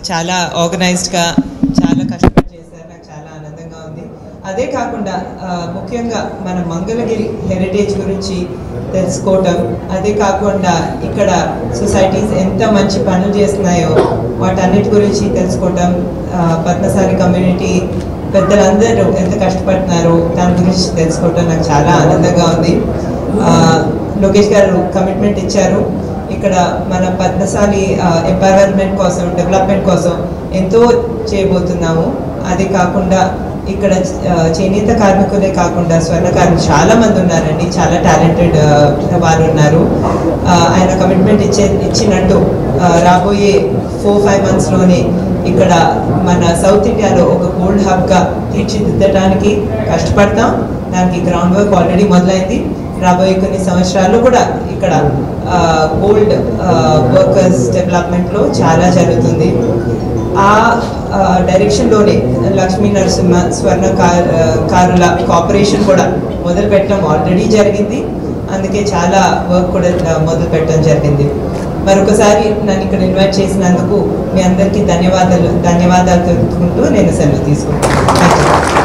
చాలా ఆర్గనైజ్డ్గా చాలా కష్టపడి చేశారు. నాకు చాలా ఆనందంగా ఉంది. అదే కాకుండా ముఖ్యంగా మన మంగళగిరి హెరిటేజ్ గురించి తెలుసుకోవటం, అదే కాకుండా ఇక్కడ సొసైటీస్ ఎంత మంచి పనులు చేస్తున్నాయో వాటన్నిటి గురించి తెలుసుకోవటం, పద్మశాలి కమ్యూనిటీ పెద్దలందరూ ఎంత కష్టపడుతున్నారో దాని గురించి తెలుసుకోవటం నాకు చాలా ఆనందంగా ఉంది. లోకేష్ గారు కమిట్మెంట్ ఇచ్చారు. ఇక్కడ మన పద్మశాలి ఎంపవర్మెంట్ కోసం, డెవలప్మెంట్ కోసం ఎంతో చేయబోతున్నాము. అదే కాకుండా ఇక్కడ చేనేత కార్మికులే కాకుండా స్వర్ణకారులు చాలా మంది ఉన్నారండి, చాలా టాలెంటెడ్ వారు ఉన్నారు. ఆయన కమిట్మెంట్ ఇచ్చినట్టు రాబోయే 4-5 monthsలోనే ఇక్కడ మన సౌత్ ఇండియాలో ఒక గోల్డ్ హబ్గా తీర్చిదిద్దడానికి కష్టపడతాం. దానికి గ్రౌండ్ వర్క్ ఆల్రెడీ మొదలైంది. రాబోయే కొన్ని సంవత్సరాల్లో కూడా ఇక్కడ గోల్డ్ వర్కర్స్ డెవలప్మెంట్లో చాలా జరుగుతుంది. ఆ డైరెక్షన్లోనే లక్ష్మీ నరసింహ స్వర్ణకారుల కార్పొరేషన్ కూడా మొదలు పెట్టడం ఆల్రెడీ జరిగింది. అందుకే చాలా వర్క్ కూడా మొదలు పెట్టడం జరిగింది. మరొకసారి నన్ను ఇక్కడ ఇన్వైట్ చేసినందుకు మీ అందరికీ ధన్యవాదాలు తెలుపుకుంటూ నేను సెలవు తీసుకుంటాను. Thank you.